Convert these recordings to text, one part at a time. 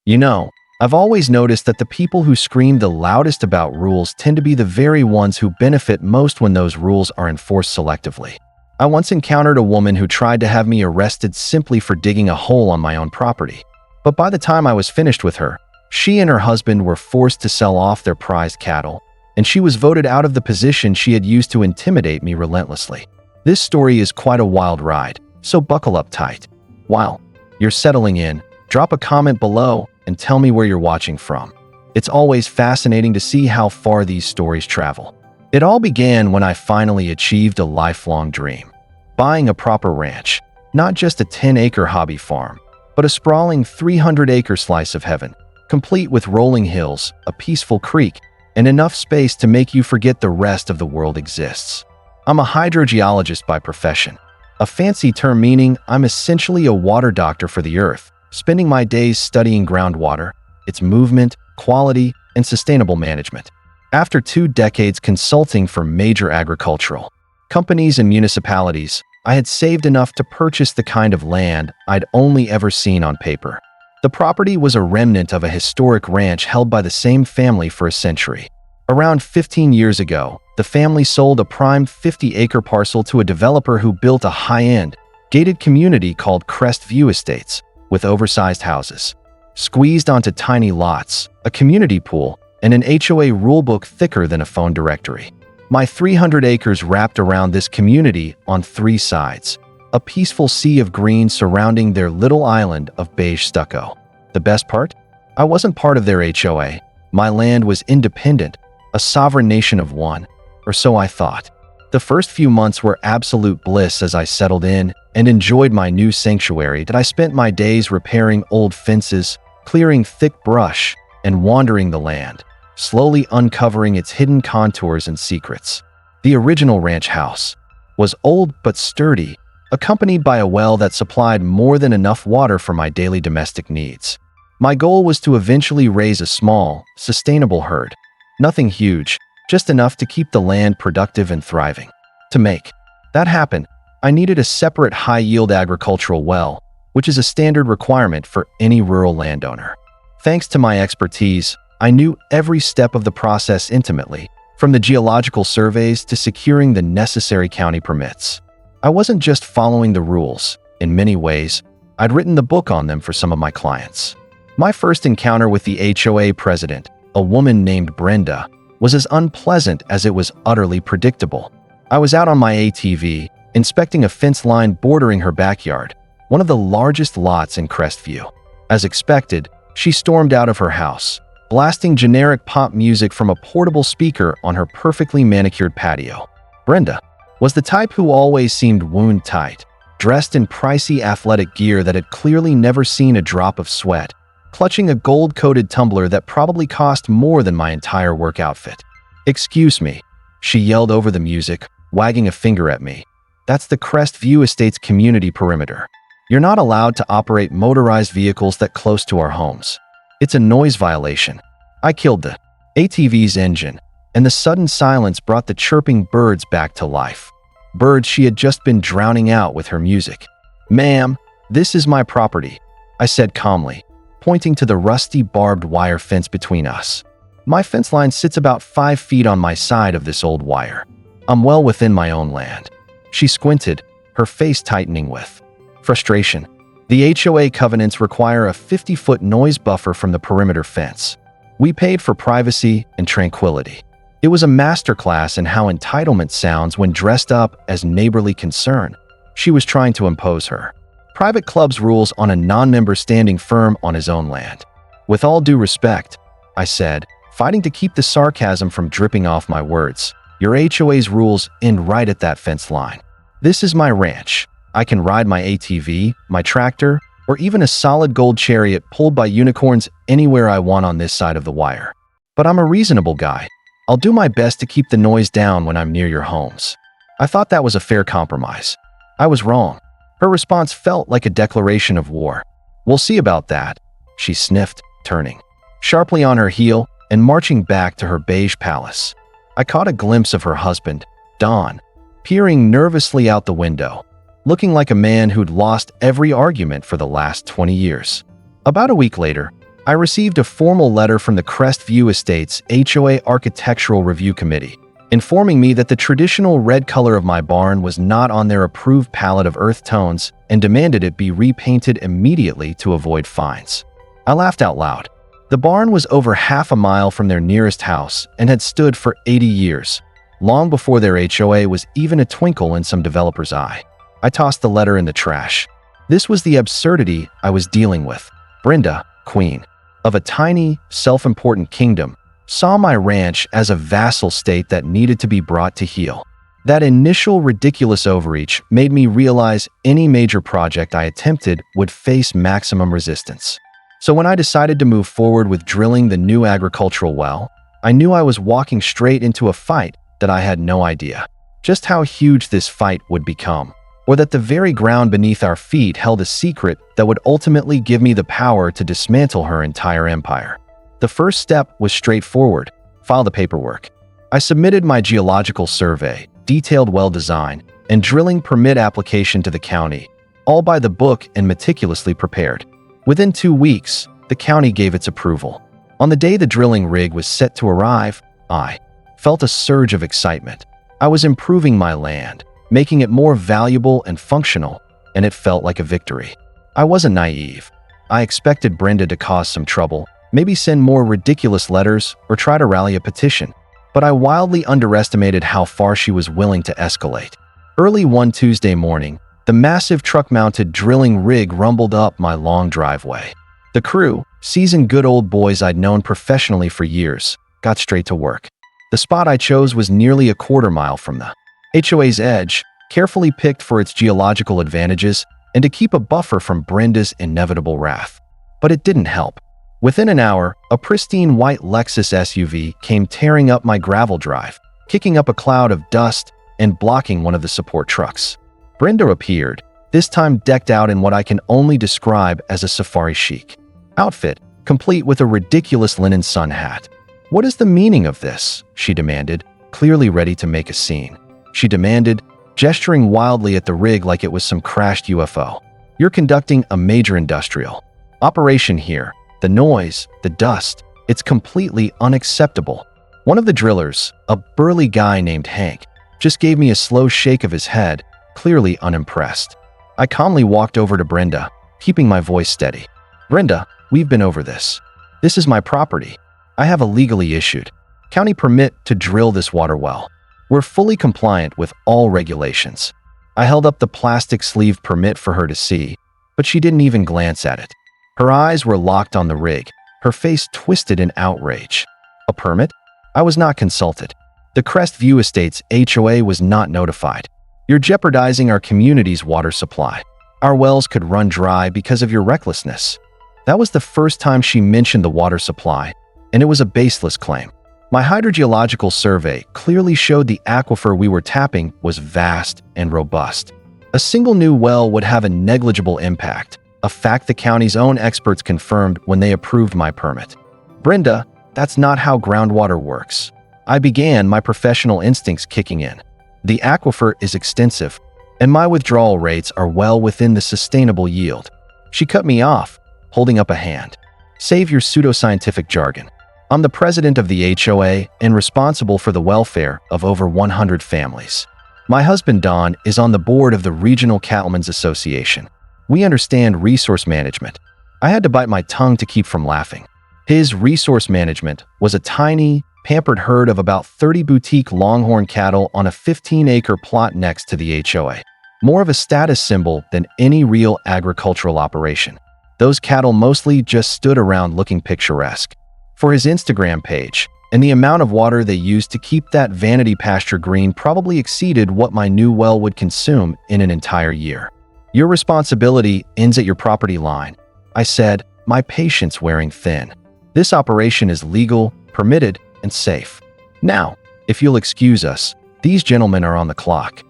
You know, I've always noticed that the people who scream the loudest about rules tend to be the very ones who benefit most when those rules are enforced selectively. I once encountered a woman who tried to have me arrested simply for digging a hole on my own property. But by the time I was finished with her, she and her husband were forced to sell off their prized cattle, and she was voted out of the position she had used to intimidate me relentlessly. This story is quite a wild ride, so buckle up tight. While you're settling in, drop a comment below and tell me where you're watching from. It's always fascinating to see how far these stories travel. It all began when I finally achieved a lifelong dream. Buying a proper ranch, not just a 10-acre hobby farm, but a sprawling 300-acre slice of heaven, complete with rolling hills, a peaceful creek, and enough space to make you forget the rest of the world exists. I'm a hydrogeologist by profession, a fancy term meaning I'm essentially a water doctor for the earth, spending my days studying groundwater, its movement, quality, and sustainable management. After 2 decades consulting for major agricultural companies and municipalities, I had saved enough to purchase the kind of land I'd only ever seen on paper. The property was a remnant of a historic ranch held by the same family for a century. Around 15 years ago, the family sold a prime 50-acre parcel to a developer who built a high-end, gated community called Crestview Estates, with oversized houses squeezed onto tiny lots, a community pool, and an HOA rulebook thicker than a phone directory. My 300 acres wrapped around this community on 3 sides, a peaceful sea of green surrounding their little island of beige stucco. The best part? I wasn't part of their HOA. My land was independent, a sovereign nation of one, or so I thought. The first few months were absolute bliss as I settled in and enjoyed my new sanctuary that I spent my days repairing old fences, clearing thick brush, and wandering the land, slowly uncovering its hidden contours and secrets. The original ranch house was old but sturdy, accompanied by a well that supplied more than enough water for my daily domestic needs. My goal was to eventually raise a small, sustainable herd. Nothing huge, just enough to keep the land productive and thriving. To make that happen, I needed a separate high-yield agricultural well, which is a standard requirement for any rural landowner. Thanks to my expertise, I knew every step of the process intimately, from the geological surveys to securing the necessary county permits. I wasn't just following the rules. In many ways, I'd written the book on them for some of my clients. My first encounter with the HOA president, a woman named Brenda, was as unpleasant as it was utterly predictable. I was out on my ATV, inspecting a fence line bordering her backyard, one of the largest lots in Crestview. As expected, she stormed out of her house, blasting generic pop music from a portable speaker on her perfectly manicured patio. Brenda was the type who always seemed wound-tight, dressed in pricey athletic gear that had clearly never seen a drop of sweat, clutching a gold-coated tumbler that probably cost more than my entire work outfit. "Excuse me," she yelled over the music, wagging a finger at me. "That's the Crestview Estates community perimeter. You're not allowed to operate motorized vehicles that close to our homes. It's a noise violation." I killed the ATV's engine, and the sudden silence brought the chirping birds back to life. Birds she had just been drowning out with her music. "Ma'am, this is my property," I said calmly, pointing to the rusty barbed wire fence between us. My fence line sits about 5 feet on my side of this old wire. I'm well within my own land. She squinted, her face tightening with frustration. The HOA covenants require a 50-foot noise buffer from the perimeter fence. We paid for privacy and tranquility. It was a masterclass in how entitlement sounds when dressed up as neighborly concern. She was trying to impose her private club's rules on a non-member standing firm on his own land. "With all due respect," I said, fighting to keep the sarcasm from dripping off my words, "your HOA's rules end right at that fence line. This is my ranch. I can ride my ATV, my tractor, or even a solid gold chariot pulled by unicorns anywhere I want on this side of the wire. But I'm a reasonable guy. I'll do my best to keep the noise down when I'm near your homes." I thought that was a fair compromise. I was wrong. Her response felt like a declaration of war. "We'll see about that," she sniffed, turning sharply on her heel and marching back to her beige palace. I caught a glimpse of her husband, Don, peering nervously out the window, looking like a man who'd lost every argument for the last 20 years. About a week later, I received a formal letter from the Crestview Estates HOA Architectural Review Committee, informing me that the traditional red color of my barn was not on their approved palette of earth tones and demanded it be repainted immediately to avoid fines. I laughed out loud. The barn was over half a mile from their nearest house and had stood for 80 years, long before their HOA was even a twinkle in some developer's eye. I tossed the letter in the trash. This was the absurdity I was dealing with. Brenda, queen of a tiny, self-important kingdom, saw my ranch as a vassal state that needed to be brought to heel. That initial ridiculous overreach made me realize any major project I attempted would face maximum resistance. So when I decided to move forward with drilling the new agricultural well, I knew I was walking straight into a fight that I had no idea just how huge this fight would become, or that the very ground beneath our feet held a secret that would ultimately give me the power to dismantle her entire empire. The first step was straightforward: file the paperwork. I submitted my geological survey, detailed well design, and drilling permit application to the county, all by the book and meticulously prepared. Within 2 weeks, the county gave its approval. On the day the drilling rig was set to arrive, I felt a surge of excitement. I was improving my land, making it more valuable and functional, and it felt like a victory. I wasn't naive. I expected Brenda to cause some trouble, maybe send more ridiculous letters or try to rally a petition, but I wildly underestimated how far she was willing to escalate. Early one Tuesday morning, the massive truck-mounted drilling rig rumbled up my long driveway. The crew, seasoned good old boys I'd known professionally for years, got straight to work. The spot I chose was nearly a quarter-mile from the HOA's edge, carefully picked for its geological advantages and to keep a buffer from Brenda's inevitable wrath. But it didn't help. Within an hour, a pristine white Lexus SUV came tearing up my gravel drive, kicking up a cloud of dust and blocking one of the support trucks. Brenda appeared, this time decked out in what I can only describe as a safari chic outfit, complete with a ridiculous linen sun hat. "What is the meaning of this?" she demanded, clearly ready to make a scene. She demanded, gesturing wildly at the rig like it was some crashed UFO. "You're conducting a major industrial operation here. The noise, the dust, it's completely unacceptable." One of the drillers, a burly guy named Hank, just gave me a slow shake of his head, clearly unimpressed. I calmly walked over to Brenda, keeping my voice steady. "Brenda, we've been over this. This is my property. I have a legally issued county permit to drill this water well. We're fully compliant with all regulations." I held up the plastic-sleeved permit for her to see, but she didn't even glance at it. Her eyes were locked on the rig, her face twisted in outrage. "A permit?" I was not consulted. The Crestview Estates HOA was not notified. "You're jeopardizing our community's water supply. Our wells could run dry because of your recklessness." That was the first time she mentioned the water supply, and it was a baseless claim. My hydrogeological survey clearly showed the aquifer we were tapping was vast and robust. A single new well would have a negligible impact, a fact the county's own experts confirmed when they approved my permit. "Brenda, that's not how groundwater works." I began, my professional instincts kicking in. "The aquifer is extensive, and my withdrawal rates are well within the sustainable yield." She cut me off, holding up a hand. "Save your pseudoscientific jargon. I'm the president of the HOA and responsible for the welfare of over 100 families. My husband Don is on the board of the Regional Cattlemen's Association. We understand resource management." I had to bite my tongue to keep from laughing. His resource management was a tiny, pampered herd of about 30 boutique longhorn cattle on a 15-acre plot next to the HOA. More of a status symbol than any real agricultural operation. Those cattle mostly just stood around looking picturesque. For his Instagram page, and the amount of water they used to keep that vanity pasture green probably exceeded what my new well would consume in an entire year. "Your responsibility ends at your property line," I said, my patience wearing thin. "This operation is legal, permitted, and safe. Now, if you'll excuse us, these gentlemen are on the clock."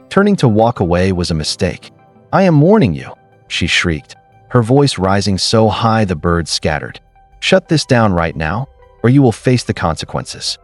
Turning to walk away was a mistake. "I am warning you," she shrieked, her voice rising so high the birds scattered. "Shut this down right now, or you will face the consequences."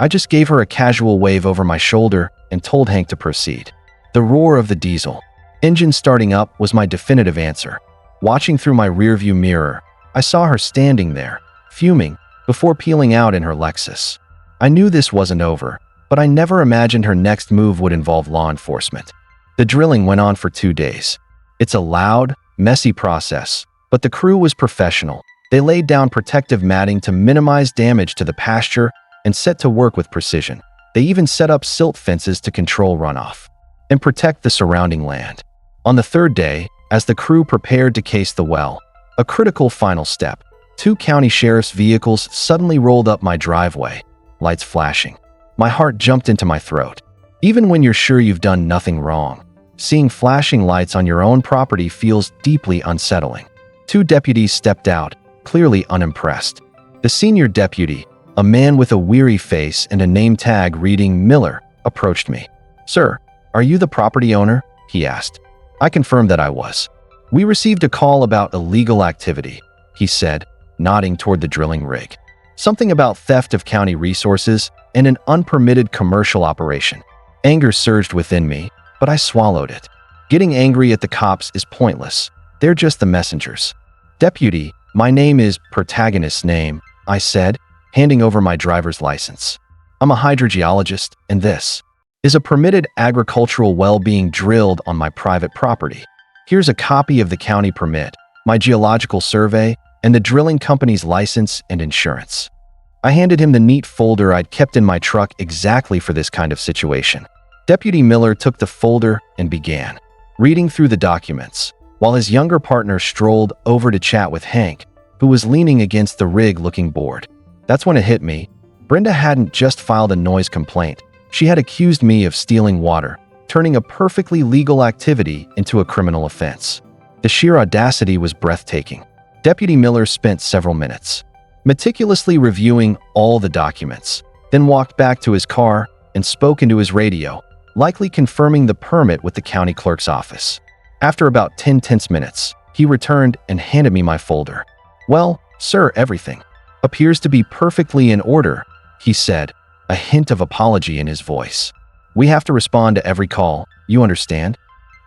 I just gave her a casual wave over my shoulder and told Hank to proceed. The roar of the diesel engine starting up was my definitive answer. Watching through my rearview mirror, I saw her standing there, fuming, before peeling out in her Lexus. I knew this wasn't over, but I never imagined her next move would involve law enforcement. The drilling went on for 2 days. It's a loud, messy process, but the crew was professional. They laid down protective matting to minimize damage to the pasture and set to work with precision. They even set up silt fences to control runoff and protect the surrounding land. On the 3rd day, as the crew prepared to case the well, a critical final step, 2 county sheriff's vehicles suddenly rolled up my driveway, lights flashing. My heart jumped into my throat. Even when you're sure you've done nothing wrong, seeing flashing lights on your own property feels deeply unsettling. 2 deputies stepped out, clearly unimpressed. The senior deputy, a man with a weary face and a name tag reading Miller, approached me. "Sir, are you the property owner?" he asked. I confirmed that I was. "We received a call about illegal activity," he said, nodding toward the drilling rig. "Something about theft of county resources and an unpermitted commercial operation." Anger surged within me, but I swallowed it. Getting angry at the cops is pointless. They're just the messengers. "Deputy, my name is protagonist's name," I said, handing over my driver's license. "I'm a hydrogeologist, and this is a permitted agricultural well being drilled on my private property. Here's a copy of the county permit, my geological survey, and the drilling company's license and insurance." I handed him the neat folder I'd kept in my truck exactly for this kind of situation. Deputy Miller took the folder and began reading through the documents, while his younger partner strolled over to chat with Hank, who was leaning against the rig looking bored. That's when it hit me. Brenda hadn't just filed a noise complaint. She had accused me of stealing water, turning a perfectly legal activity into a criminal offense. The sheer audacity was breathtaking. Deputy Miller spent several minutes meticulously reviewing all the documents, then walked back to his car and spoke into his radio, likely confirming the permit with the county clerk's office. After about 10 tense minutes, he returned and handed me my folder. "Well, sir, everything appears to be perfectly in order," he said, a hint of apology in his voice. "We have to respond to every call, you understand?"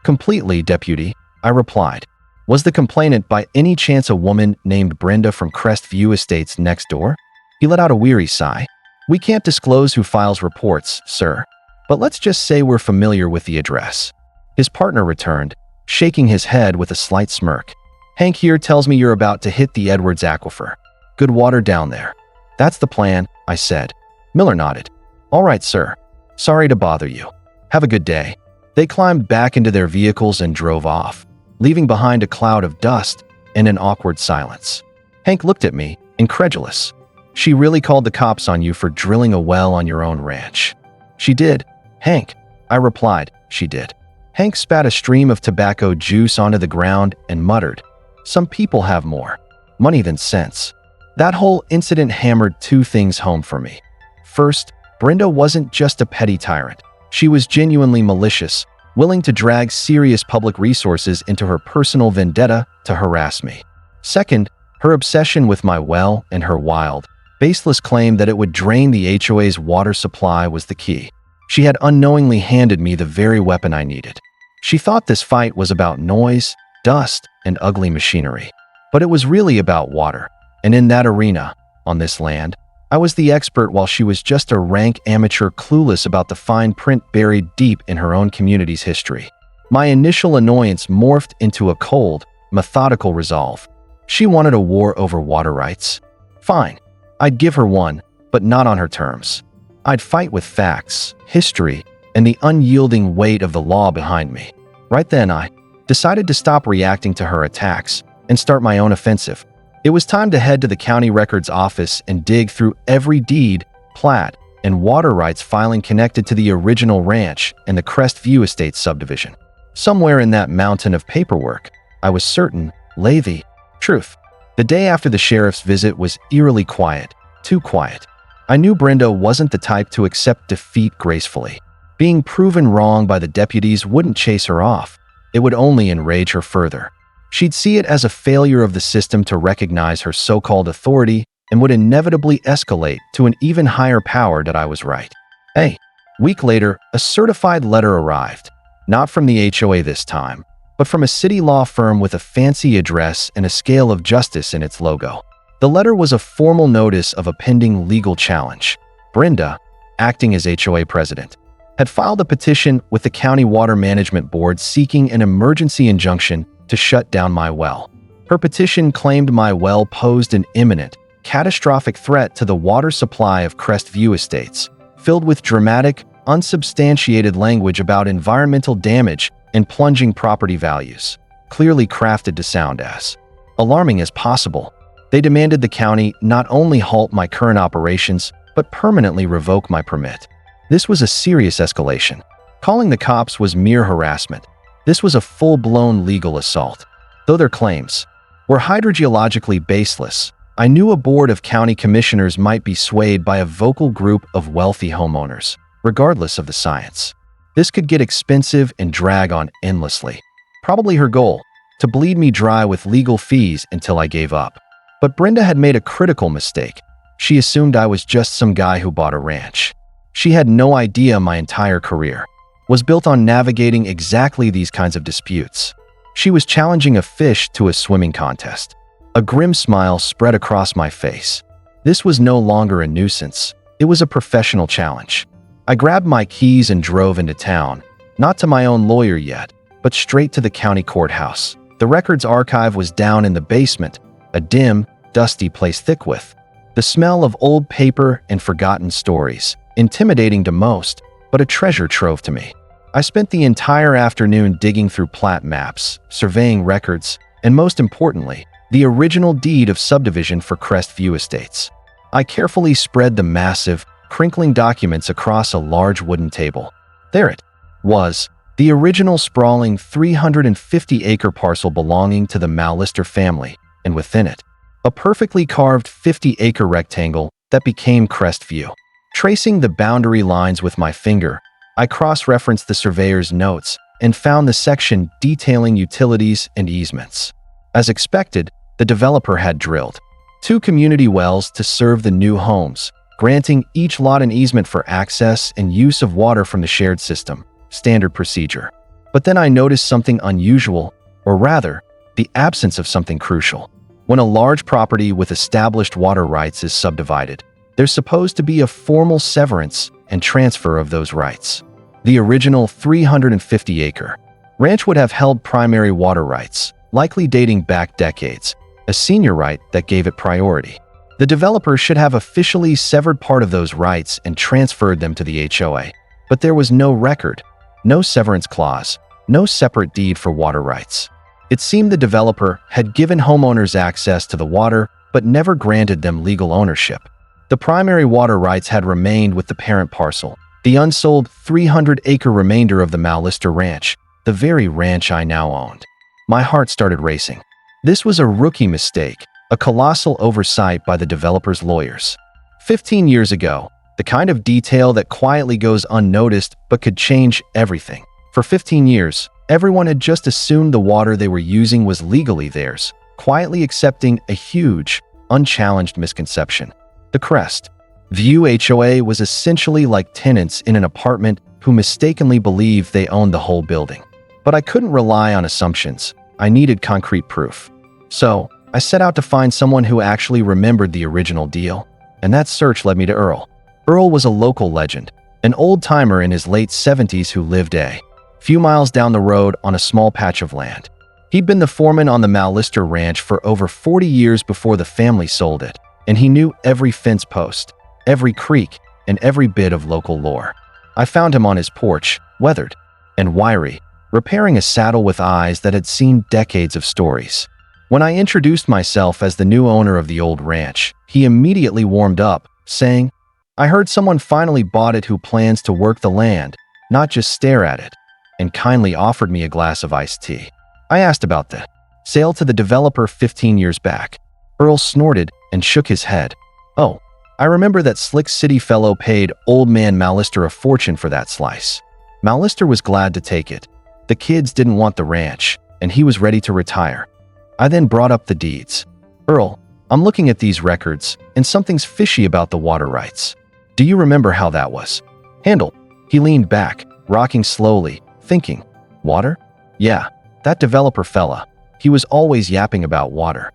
"Completely, deputy," I replied. "Was the complainant by any chance a woman named Brenda from Crestview Estates next door?" He let out a weary sigh. "We can't disclose who files reports, sir, but let's just say we're familiar with the address." His partner returned, shaking his head with a slight smirk. "Hank here tells me you're about to hit the Edwards Aquifer. Good water down there." "That's the plan," I said. Miller nodded. "All right, sir. Sorry to bother you. Have a good day." They climbed back into their vehicles and drove off, leaving behind a cloud of dust and an awkward silence. Hank looked at me, incredulous. "She really called the cops on you for drilling a well on your own ranch?" "She did, Hank," I replied. "She did." Hank spat a stream of tobacco juice onto the ground and muttered, "Some people have more money than sense." That whole incident hammered 2 things home for me. First, Brenda wasn't just a petty tyrant. She was genuinely malicious, willing to drag serious public resources into her personal vendetta to harass me. Second, her obsession with my well and her wild, baseless claim that it would drain the HOA's water supply was the key. She had unknowingly handed me the very weapon I needed. She thought this fight was about noise, dust, and ugly machinery. But it was really about water. And in that arena, on this land, I was the expert while she was just a rank amateur clueless about the fine print buried deep in her own community's history. My initial annoyance morphed into a cold, methodical resolve. She wanted a war over water rights. Fine, I'd give her one, but not on her terms. I'd fight with facts, history, and the unyielding weight of the law behind me. Right then, I decided to stop reacting to her attacks and start my own offensive. It was time to head to the county records office and dig through every deed, plat, and water rights filing connected to the original ranch and the Crestview Estates subdivision. Somewhere in that mountain of paperwork, I was certain, lay the truth. The day after the sheriff's visit was eerily quiet, too quiet. I knew Brenda wasn't the type to accept defeat gracefully. Being proven wrong by the deputies wouldn't chase her off. It would only enrage her further. She'd see it as a failure of the system to recognize her so-called authority and would inevitably escalate to an even higher power that I was right. A week later, a certified letter arrived. Not from the HOA this time, but from a city law firm with a fancy address and a scale of justice in its logo. The letter was a formal notice of a pending legal challenge. Brenda, acting as HOA president, had filed a petition with the County Water Management Board seeking an emergency injunction to shut down my well. Her petition claimed my well posed an imminent, catastrophic threat to the water supply of Crestview Estates, filled with dramatic, unsubstantiated language about environmental damage and plunging property values, clearly crafted to sound as alarming as possible. They demanded the county not only halt my current operations, but permanently revoke my permit. This was a serious escalation. Calling the cops was mere harassment. This was a full-blown legal assault. Though their claims were hydrogeologically baseless, I knew a board of county commissioners might be swayed by a vocal group of wealthy homeowners, regardless of the science. This could get expensive and drag on endlessly. Probably her goal, to bleed me dry with legal fees until I gave up. But Brenda had made a critical mistake. She assumed I was just some guy who bought a ranch. She had no idea my entire career was built on navigating exactly these kinds of disputes. She was challenging a fish to a swimming contest. A grim smile spread across my face. This was no longer a nuisance. It was a professional challenge. I grabbed my keys and drove into town, not to my own lawyer yet, but straight to the county courthouse. The records archive was down in the basement, a dim, dusty place thick with the smell of old paper and forgotten stories, intimidating to most, but a treasure trove to me. I spent the entire afternoon digging through plat maps, surveying records, and most importantly, the original deed of subdivision for Crestview Estates. I carefully spread the massive, crinkling documents across a large wooden table. There it was, the original sprawling 350-acre parcel belonging to the Mallister family, and within it, a perfectly carved 50-acre rectangle that became Crestview. Tracing the boundary lines with my finger, I cross-referenced the surveyor's notes and found the section detailing utilities and easements. As expected, the developer had drilled 2 community wells to serve the new homes, granting each lot an easement for access and use of water from the shared system, standard procedure. But then I noticed something unusual, or rather, the absence of something crucial. When a large property with established water rights is subdivided, there's supposed to be a formal severance and transfer of those rights. The original 350-acre ranch would have held primary water rights, likely dating back decades, a senior right that gave it priority. The developer should have officially severed part of those rights and transferred them to the HOA, but there was no record, no severance clause, no separate deed for water rights. It seemed the developer had given homeowners access to the water but never granted them legal ownership. The primary water rights had remained with the parent parcel, the unsold 300-acre remainder of the Mallister Ranch, the very ranch I now owned. My heart started racing. This was a rookie mistake, a colossal oversight by the developer's lawyers. 15 years ago, the kind of detail that quietly goes unnoticed but could change everything. For 15 years, everyone had just assumed the water they were using was legally theirs, quietly accepting a huge, unchallenged misconception. The Crestview HOA was essentially like tenants in an apartment who mistakenly believed they owned the whole building. But I couldn't rely on assumptions. I needed concrete proof. So, I set out to find someone who actually remembered the original deal, and that search led me to Earl. Earl was a local legend, an old-timer in his late 70s who lived a few miles down the road on a small patch of land. He'd been the foreman on the Mallister Ranch for over 40 years before the family sold it, and he knew every fence post, every creek, and every bit of local lore. I found him on his porch, weathered and wiry, repairing a saddle with eyes that had seen decades of stories. When I introduced myself as the new owner of the old ranch, he immediately warmed up, saying, "I heard someone finally bought it who plans to work the land, not just stare at it," and kindly offered me a glass of iced tea. I asked about the sale to the developer 15 years back. Earl snorted and shook his head. "Oh, I remember that slick city fellow paid old man Mallister a fortune for that slice. Mallister was glad to take it. The kids didn't want the ranch, and he was ready to retire." I then brought up the deeds. "Earl, I'm looking at these records, and something's fishy about the water rights. Do you remember how that was handled?" He leaned back, rocking slowly, thinking. "Water? Yeah, that developer fella, he was always yapping about water.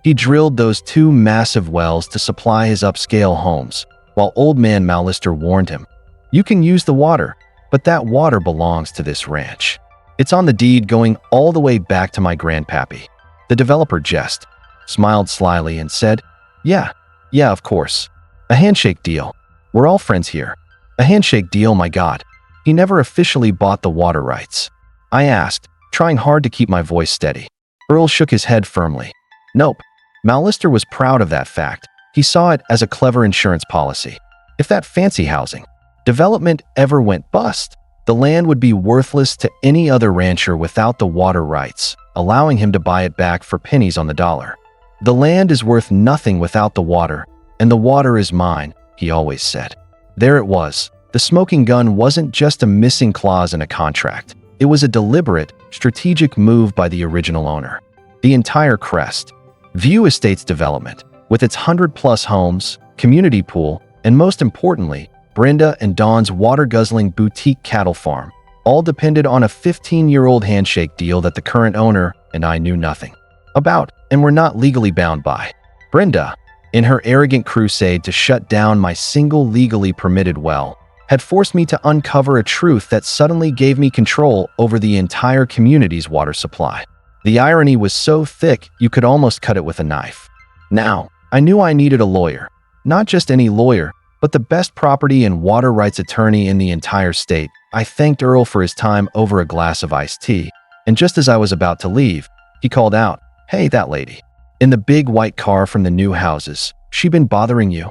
He drilled those 2 massive wells to supply his upscale homes, while old man Mallister warned him, "You can use the water, but that water belongs to this ranch. It's on the deed going all the way back to my grandpappy." The developer jested, smiled slyly, and said, Yeah, of course. A handshake deal. We're all friends here. A handshake deal, my God. He never officially bought the water rights. I asked, trying hard to keep my voice steady. Earl shook his head firmly. Nope. Mallister was proud of that fact. He saw it as a clever insurance policy. If that fancy housing development ever went bust, the land would be worthless to any other rancher without the water rights, allowing him to buy it back for pennies on the dollar. The land is worth nothing without the water, and the water is mine, he always said. There it was. The smoking gun wasn't just a missing clause in a contract. It was a deliberate, strategic move by the original owner. The entire Crest View Estates development, with its 100-plus homes, community pool, and most importantly, Brenda and Dawn's water-guzzling boutique cattle farm, all depended on a 15-year-old handshake deal that the current owner and I knew nothing about and were not legally bound by. Brenda, in her arrogant crusade to shut down my single legally permitted well, had forced me to uncover a truth that suddenly gave me control over the entire community's water supply. The irony was so thick you could almost cut it with a knife. Now, I knew I needed a lawyer. Not just any lawyer, but the best property and water rights attorney in the entire state. I thanked Earl for his time over a glass of iced tea, and just as I was about to leave, he called out, "Hey, that lady. In the big white car from the new houses. She been bothering you?"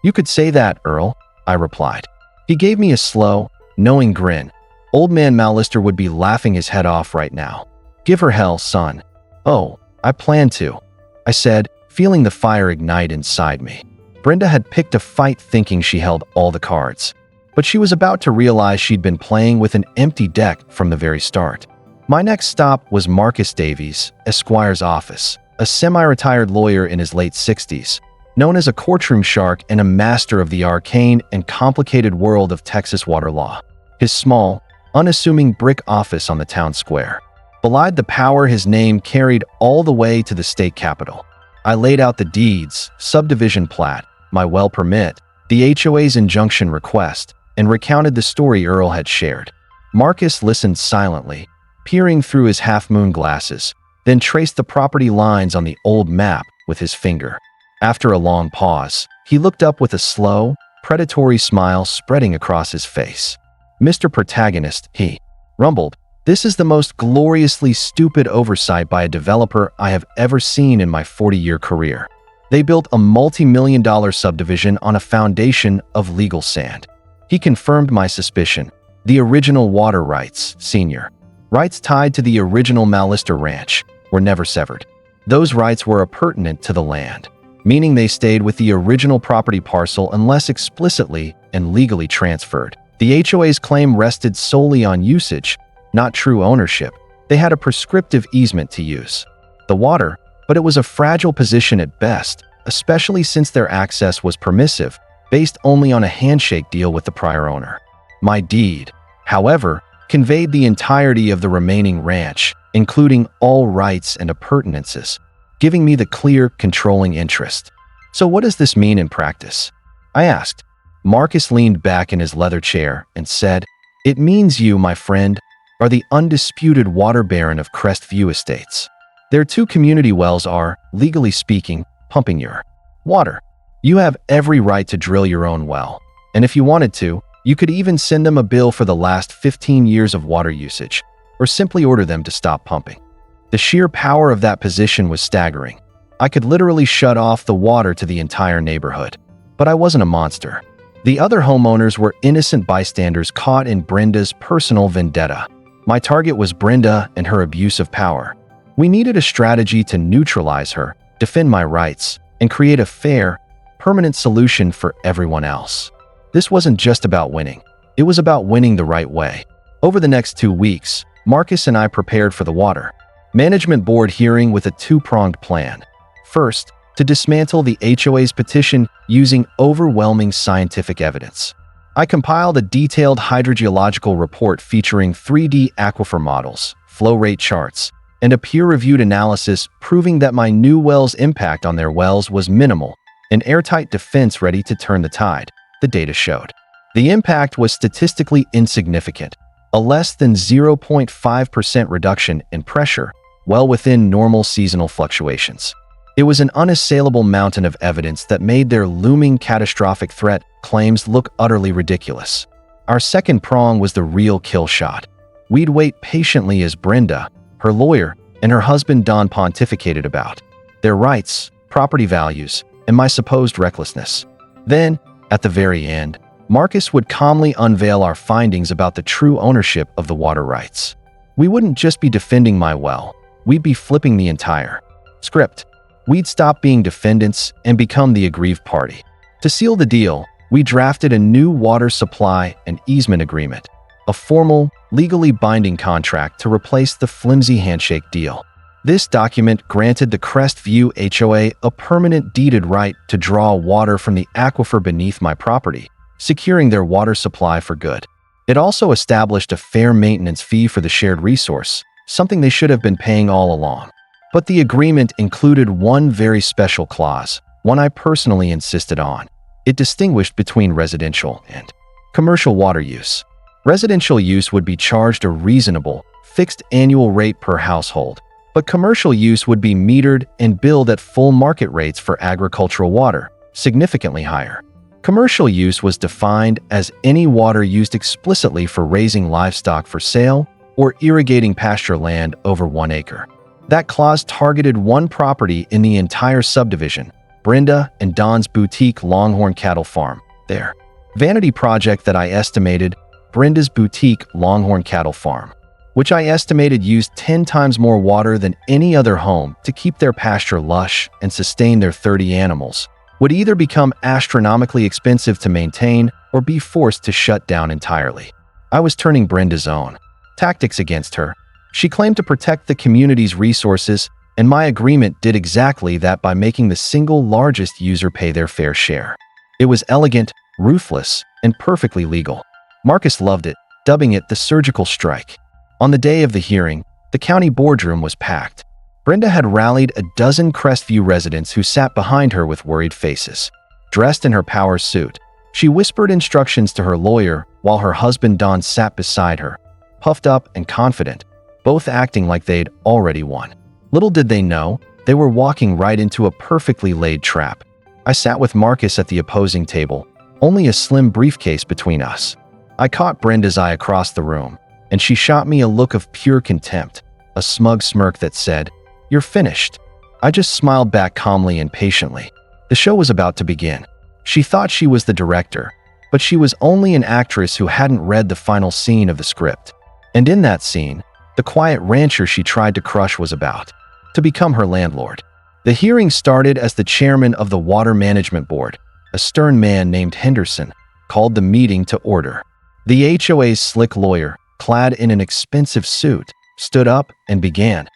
"You could say that, Earl," I replied. He gave me a slow, knowing grin. Old man Mallister would be laughing his head off right now. "Give her hell, son." "Oh, I plan to," I said, feeling the fire ignite inside me. Brenda had picked a fight thinking she held all the cards, but she was about to realize she'd been playing with an empty deck from the very start. My next stop was Marcus Davies, Esquire's office, a semi-retired lawyer in his late 60s, known as a courtroom shark and a master of the arcane and complicated world of Texas water law. His small, unassuming brick office on the town square belied the power his name carried all the way to the state capitol. I laid out the deeds, subdivision plat, my well permit, the HOA's injunction request, and recounted the story Earl had shared. Marcus listened silently, peering through his half-moon glasses, then traced the property lines on the old map with his finger. After a long pause, he looked up with a slow, predatory smile spreading across his face. "Mr. Protagonist," he rumbled, "this is the most gloriously stupid oversight by a developer I have ever seen in my 40-year career. They built a multi-million-dollar subdivision on a foundation of legal sand." He confirmed my suspicion. The original water rights, senior, rights tied to the original Mallister Ranch, were never severed. Those rights were appurtenant to the land, meaning they stayed with the original property parcel unless explicitly and legally transferred. The HOA's claim rested solely on usage, not true ownership. They had a prescriptive easement to use the water, but it was a fragile position at best, especially since their access was permissive, based only on a handshake deal with the prior owner. My deed, however, conveyed the entirety of the remaining ranch, including all rights and appurtenances, giving me the clear, controlling interest. "So what does this mean in practice?" I asked. Marcus leaned back in his leather chair and said, "It means you, my friend, are the undisputed water baron of Crestview Estates. Their 2 community wells are, legally speaking, pumping your water. You have every right to drill your own well, and if you wanted to, you could even send them a bill for the last 15 years of water usage, or simply order them to stop pumping." The sheer power of that position was staggering. I could literally shut off the water to the entire neighborhood. But I wasn't a monster. The other homeowners were innocent bystanders caught in Brenda's personal vendetta. My target was Brenda and her abuse of power. We needed a strategy to neutralize her, defend my rights, and create a fair, permanent solution for everyone else. This wasn't just about winning. It was about winning the right way. Over the next 2 weeks, Marcus and I prepared for the water management board hearing with a 2-pronged plan. First, to dismantle the HOA's petition using overwhelming scientific evidence. I compiled a detailed hydrogeological report featuring 3D aquifer models, flow rate charts, and a peer-reviewed analysis proving that my new well's impact on their wells was minimal, an airtight defense ready to turn the tide, the data showed. The impact was statistically insignificant, a less than 0.5% reduction in pressure, well within normal seasonal fluctuations. It was an unassailable mountain of evidence that made their looming catastrophic threat claims look utterly ridiculous. Our second prong was the real kill shot. We'd wait patiently as Brenda, her lawyer, and her husband Don pontificated about their rights, property values, and my supposed recklessness. Then, at the very end, Marcus would calmly unveil our findings about the true ownership of the water rights. We wouldn't just be defending my well, we'd be flipping the entire script. We'd stop being defendants and become the aggrieved party. To seal the deal, we drafted a new water supply and easement agreement, a formal, legally binding contract to replace the flimsy handshake deal. This document granted the Crestview HOA a permanent deeded right to draw water from the aquifer beneath my property, securing their water supply for good. It also established a fair maintenance fee for the shared resource, something they should have been paying all along. But the agreement included one very special clause, one I personally insisted on. It distinguished between residential and commercial water use. Residential use would be charged a reasonable, fixed annual rate per household, but commercial use would be metered and billed at full market rates for agricultural water, significantly higher. Commercial use was defined as any water used explicitly for raising livestock for sale or irrigating pasture land over 1 acre. That clause targeted one property in the entire subdivision, Brenda and Don's boutique Longhorn Cattle Farm, their vanity project that I estimated, Brenda's boutique Longhorn Cattle Farm, which I estimated used 10 times more water than any other home to keep their pasture lush and sustain their 30 animals, would either become astronomically expensive to maintain or be forced to shut down entirely. I was turning Brenda's own tactics against her. She claimed to protect the community's resources, and my agreement did exactly that by making the single largest user pay their fair share. It was elegant, ruthless, and perfectly legal. Marcus loved it, dubbing it the surgical strike. On the day of the hearing, the county boardroom was packed. Brenda had rallied a dozen Crestview residents who sat behind her with worried faces. Dressed in her power suit, she whispered instructions to her lawyer while her husband Don sat beside her, puffed up and confident, both acting like they'd already won. Little did they know, they were walking right into a perfectly laid trap. I sat with Marcus at the opposing table, only a slim briefcase between us. I caught Brenda's eye across the room, and she shot me a look of pure contempt, a smug smirk that said, "You're finished." I just smiled back calmly and patiently. The show was about to begin. She thought she was the director, but she was only an actress who hadn't read the final scene of the script. And in that scene, the quiet rancher she tried to crush was about to become her landlord. The hearing started as the chairman of the Water Management Board, a stern man named Henderson, called the meeting to order. The HOA's slick lawyer, clad in an expensive suit, stood up and began.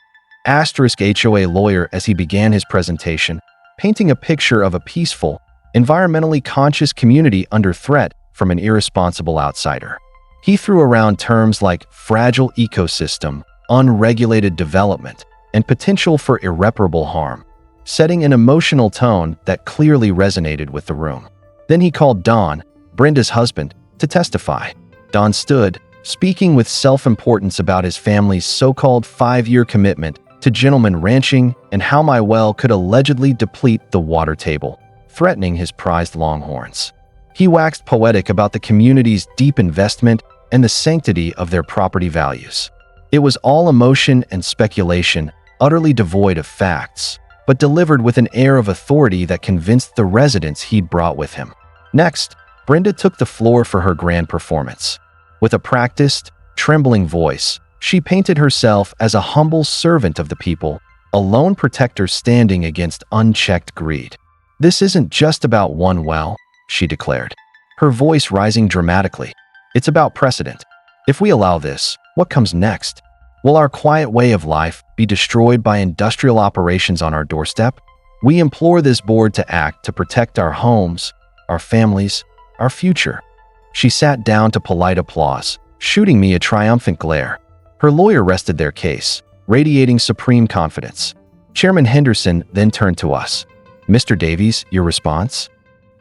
HOA lawyer as he began his presentation, painting a picture of a peaceful, environmentally conscious community under threat from an irresponsible outsider. He threw around terms like fragile ecosystem, unregulated development, and potential for irreparable harm, setting an emotional tone that clearly resonated with the room. Then he called Don, Brenda's husband, to testify. Don stood, speaking with self-importance about his family's so-called 5-year commitment to gentleman ranching and how my well could allegedly deplete the water table, threatening his prized longhorns. He waxed poetic about the community's deep investment and the sanctity of their property values. It was all emotion and speculation, utterly devoid of facts, but delivered with an air of authority that convinced the residents he'd brought with him. Next, Brenda took the floor for her grand performance. With a practiced, trembling voice, she painted herself as a humble servant of the people, a lone protector standing against unchecked greed. "This isn't just about one well," she declared, her voice rising dramatically. "It's about precedent. If we allow this, what comes next? Will our quiet way of life be destroyed by industrial operations on our doorstep? We implore this board to act to protect our homes, our families, our future." She sat down to polite applause, shooting me a triumphant glare. Her lawyer rested their case, radiating supreme confidence. Chairman Henderson then turned to us. "Mr. Davies, your response?"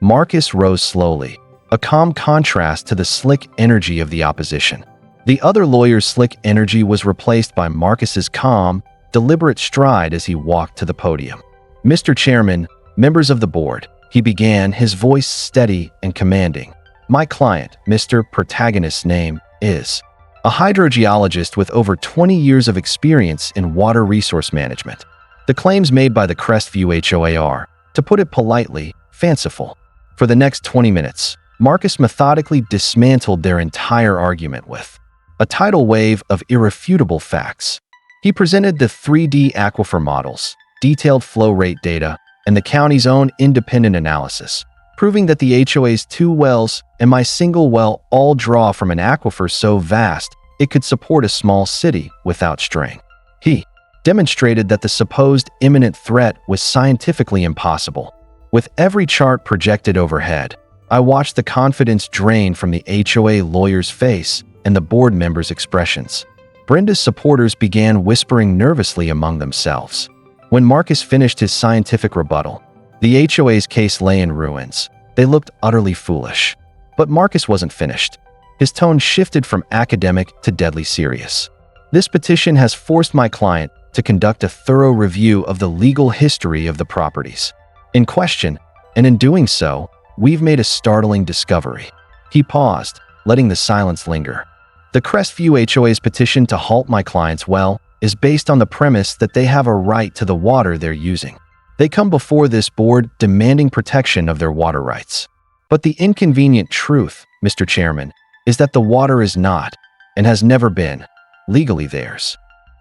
Marcus rose slowly, a calm contrast to the slick energy of the opposition. The other lawyer's slick energy was replaced by Marcus's calm, deliberate stride as he walked to the podium. "Mr. Chairman, members of the board," he began, his voice steady and commanding. "My client, Mr. Protagonist's name, is a hydrogeologist with over 20 years of experience in water resource management. The claims made by the Crestview HOA are, to put it politely, fanciful." For the next 20 minutes, Marcus methodically dismantled their entire argument with a tidal wave of irrefutable facts. He presented the 3D aquifer models, detailed flow rate data, and the county's own independent analysis, proving that the HOA's 2 wells and my single well all draw from an aquifer so vast it could support a small city without straying. He demonstrated that the supposed imminent threat was scientifically impossible. With every chart projected overhead, I watched the confidence drain from the HOA lawyer's face and the board members' expressions. Brenda's supporters began whispering nervously among themselves. When Marcus finished his scientific rebuttal, the HOA's case lay in ruins. They looked utterly foolish. But Marcus wasn't finished. His tone shifted from academic to deadly serious. "This petition has forced my client to conduct a thorough review of the legal history of the properties in question, and in doing so, we've made a startling discovery." He paused, letting the silence linger. "The Crestview HOA's petition to halt my client's well is based on the premise that they have a right to the water they're using. They come before this board demanding protection of their water rights. But the inconvenient truth, Mr. Chairman, is that the water is not, and has never been, legally theirs."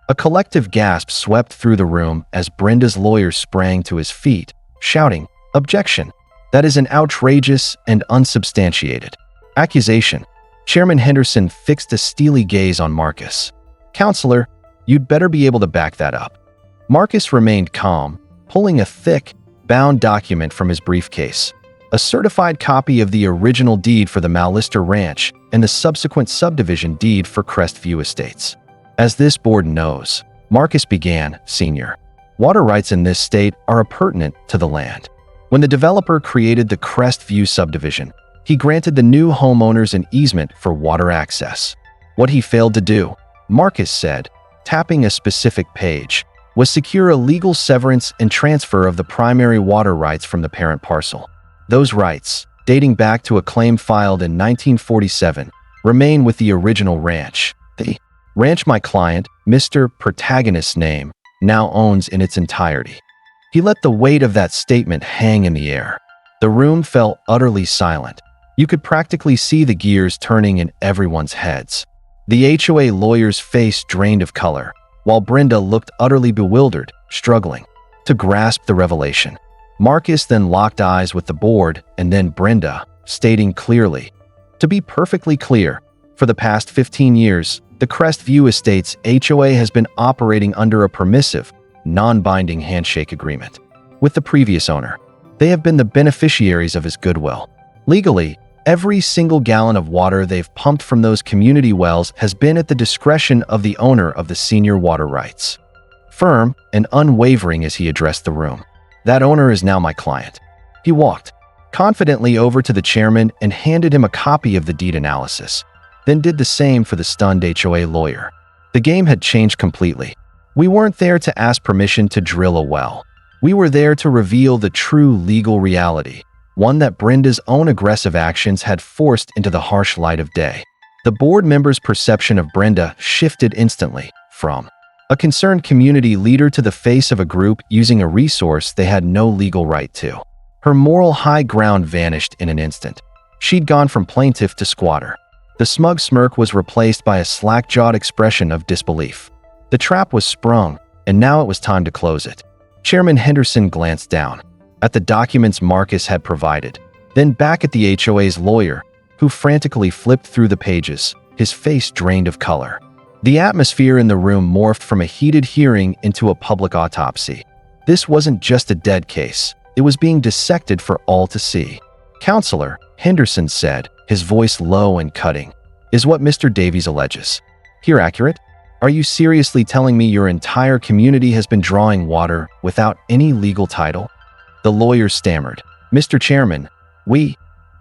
A collective gasp swept through the room as Brenda's lawyer sprang to his feet, shouting, "Objection! That is an outrageous and unsubstantiated accusation." Chairman Henderson fixed a steely gaze on Marcus. "Counselor, you'd better be able to back that up." Marcus remained calm, pulling a thick, bound document from his briefcase. A certified copy of the original deed for the Mallister Ranch and the subsequent subdivision deed for Crestview Estates. "As this board knows," Marcus began, Sr., "water rights in this state are appurtenant to the land. When the developer created the Crestview subdivision, he granted the new homeowners an easement for water access. What he failed to do," Marcus said, tapping a specific page, "was secure a legal severance and transfer of the primary water rights from the parent parcel. Those rights, dating back to a claim filed in 1947, remain with the original ranch. The ranch my client, Mr. Protagonist's name, now owns in its entirety." He let the weight of that statement hang in the air. The room fell utterly silent. You could practically see the gears turning in everyone's heads. The HOA lawyer's face drained of color, while Brenda looked utterly bewildered, struggling to grasp the revelation. Marcus then locked eyes with the board and then Brenda, stating clearly, "To be perfectly clear, for the past 15 years, the Crestview Estates HOA has been operating under a permissive, non-binding handshake agreement with the previous owner. They have been the beneficiaries of his goodwill. Legally, every single gallon of water they've pumped from those community wells has been at the discretion of the owner of the senior water rights." Firm and unwavering as he addressed the room, "That owner is now my client." He walked confidently over to the chairman and handed him a copy of the deed analysis, then did the same for the stunned HOA lawyer. The game had changed completely. We weren't there to ask permission to drill a well. We were there to reveal the true legal reality, one that Brenda's own aggressive actions had forced into the harsh light of day. The board members' perception of Brenda shifted instantly, from a concerned community leader to the face of a group using a resource they had no legal right to. Her moral high ground vanished in an instant. She'd gone from plaintiff to squatter. The smug smirk was replaced by a slack-jawed expression of disbelief. The trap was sprung, and now it was time to close it. Chairman Henderson glanced down at the documents Marcus had provided, then back at the HOA's lawyer, who frantically flipped through the pages, his face drained of color. The atmosphere in the room morphed from a heated hearing into a public autopsy. This wasn't just a dead case. It was being dissected for all to see. "Counselor," Henderson said, his voice low and cutting, "is what Mr. Davies alleges here accurate?" Are you seriously telling me your entire community has been drawing water without any legal title? The lawyer stammered. Mr. Chairman, we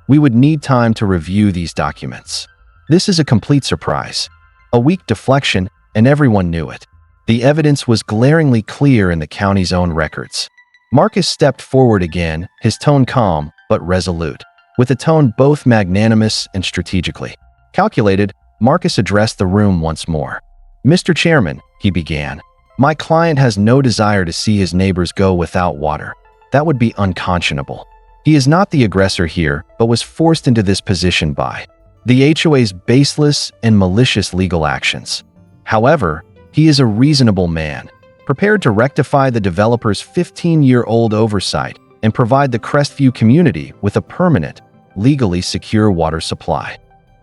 would need time to review these documents. This is a complete surprise. A weak deflection, and everyone knew it. The evidence was glaringly clear in the county's own records. Marcus stepped forward again, his tone calm but resolute, with a tone both magnanimous and strategically calculated. Marcus addressed the room once more. Mr. Chairman, he began, my client has no desire to see his neighbors go without water. That would be unconscionable. He is not the aggressor here, but was forced into this position by the HOA's baseless and malicious legal actions. However, he is a reasonable man, prepared to rectify the developer's 15-year-old oversight and provide the Crestview community with a permanent, legally secure water supply.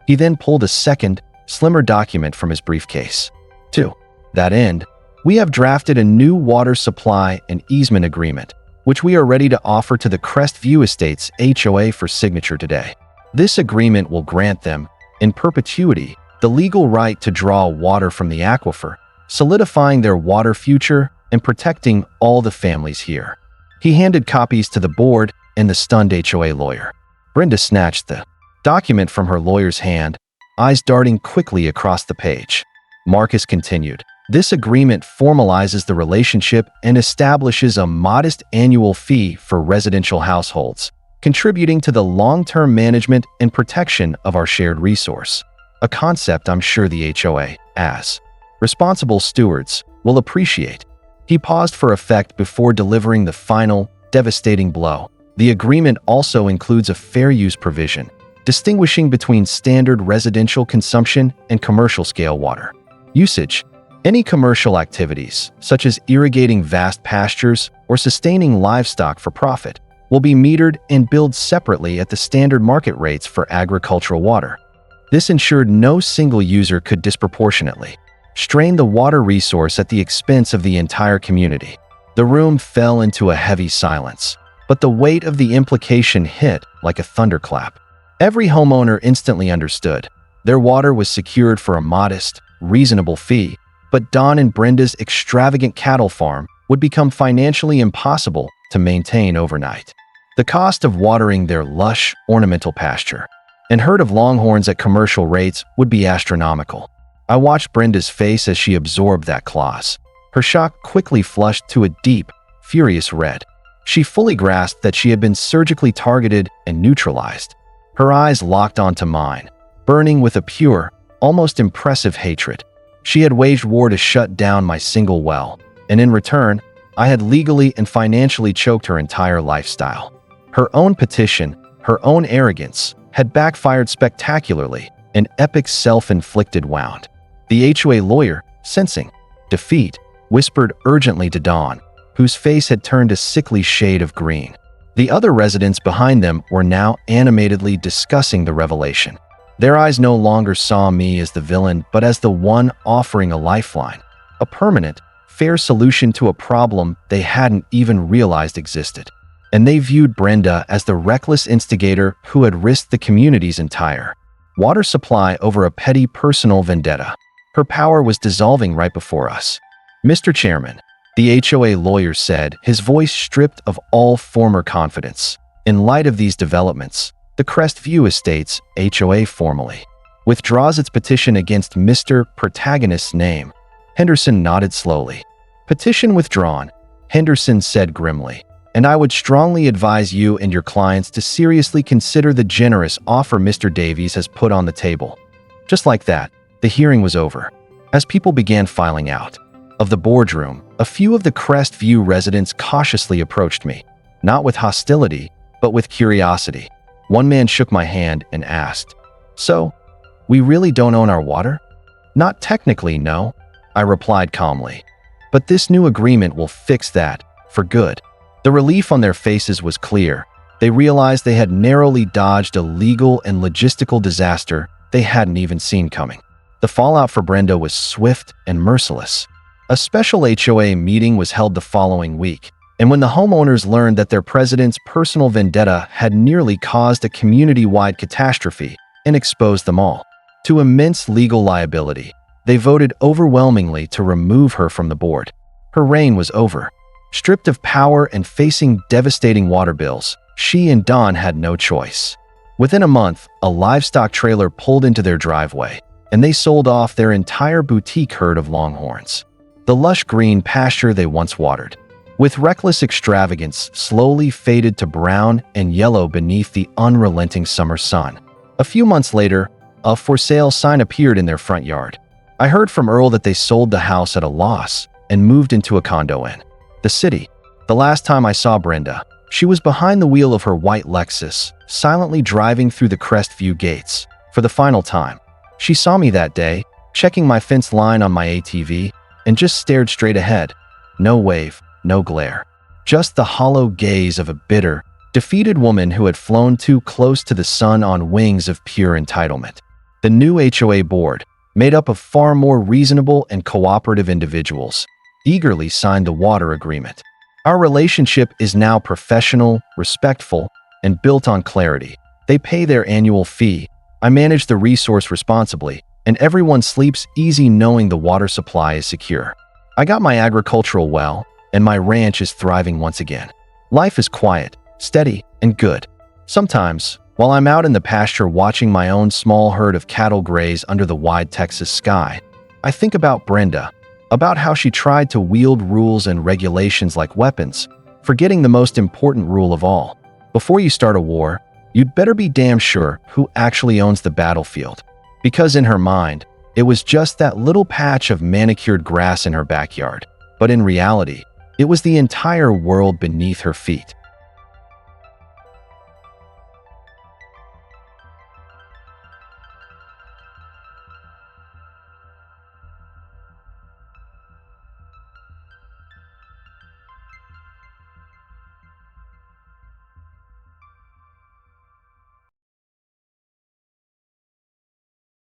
He then pulled a second, slimmer document from his briefcase. To that end, we have drafted a new water supply and easement agreement, which we are ready to offer to the Crestview Estates HOA for signature today. This agreement will grant them, in perpetuity, the legal right to draw water from the aquifer, solidifying their water future and protecting all the families here. He handed copies to the board and the stunned HOA lawyer. Brenda snatched the document from her lawyer's hand, eyes darting quickly across the page. Marcus continued, this agreement formalizes the relationship and establishes a modest annual fee for residential households, contributing to the long-term management and protection of our shared resource, a concept I'm sure the HOA, as responsible stewards, will appreciate. He paused for effect before delivering the final, devastating blow. The agreement also includes a fair use provision, distinguishing between standard residential consumption and commercial-scale water usage. Any commercial activities, such as irrigating vast pastures or sustaining livestock for profit, will be metered and billed separately at the standard market rates for agricultural water. This ensured no single user could disproportionately strain the water resource at the expense of the entire community. The room fell into a heavy silence, but the weight of the implication hit like a thunderclap. Every homeowner instantly understood. Their water was secured for a modest, reasonable fee, but Don and Brenda's extravagant cattle farm would become financially impossible to maintain overnight. The cost of watering their lush, ornamental pasture and herd of longhorns at commercial rates would be astronomical. I watched Brenda's face as she absorbed that clause. Her shock quickly flushed to a deep, furious red. She fully grasped that she had been surgically targeted and neutralized. Her eyes locked onto mine, burning with a pure, almost impressive hatred. She had waged war to shut down my single well, and in return, I had legally and financially choked her entire lifestyle. Her own petition, her own arrogance, had backfired spectacularly, an epic self-inflicted wound. The HOA lawyer, sensing defeat, whispered urgently to Dawn, whose face had turned a sickly shade of green. The other residents behind them were now animatedly discussing the revelation. Their eyes no longer saw me as the villain, but as the one offering a lifeline, a permanent, fair solution to a problem they hadn't even realized existed. And they viewed Brenda as the reckless instigator who had risked the community's entire water supply over a petty personal vendetta. Her power was dissolving right before us. Mr. Chairman, the HOA lawyer said, his voice stripped of all former confidence. In light of these developments, the Crestview Estates HOA formally withdraws its petition against Mr. Protagonist's name. Henderson nodded slowly. Petition withdrawn, Henderson said grimly, and I would strongly advise you and your clients to seriously consider the generous offer Mr. Davies has put on the table. Just like that, the hearing was over. As people began filing out of the boardroom, a few of the Crestview residents cautiously approached me, not with hostility, but with curiosity. One man shook my hand and asked, "So, we really don't own our water?" "Not technically, no," I replied calmly. "But this new agreement will fix that, for good." The relief on their faces was clear. They realized they had narrowly dodged a legal and logistical disaster they hadn't even seen coming. The fallout for Brenda was swift and merciless. A special HOA meeting was held the following week, and when the homeowners learned that their president's personal vendetta had nearly caused a community-wide catastrophe and exposed them all to immense legal liability, They voted overwhelmingly to remove her from the board. Her reign was over. Stripped of power and facing devastating water bills, she and Don had no choice. Within a month, a livestock trailer pulled into their driveway, and they sold off their entire boutique herd of longhorns. The lush green pasture they once watered, with reckless extravagance, slowly faded to brown and yellow beneath the unrelenting summer sun. A few months later, a for sale sign appeared in their front yard. I heard from Earl that they sold the house at a loss and moved into a condo in the city. The last time I saw Brenda, she was behind the wheel of her white Lexus, silently driving through the Crestview gates. For the final time, she saw me that day, checking my fence line on my ATV, and just stared straight ahead. No wave, no glare. Just the hollow gaze of a bitter, defeated woman who had flown too close to the sun on wings of pure entitlement. The new HOA board, made up of far more reasonable and cooperative individuals, eagerly signed the water agreement. Our relationship is now professional, respectful, and built on clarity. They pay their annual fee, I manage the resource responsibly, and everyone sleeps easy knowing the water supply is secure. I got my agricultural well, and my ranch is thriving once again. Life is quiet, steady, and good. Sometimes, while I'm out in the pasture watching my own small herd of cattle graze under the wide Texas sky, I think about Brenda, about how she tried to wield rules and regulations like weapons, forgetting the most important rule of all. Before you start a war, you'd better be damn sure who actually owns the battlefield. Because in her mind, it was just that little patch of manicured grass in her backyard. But in reality, it was the entire world beneath her feet.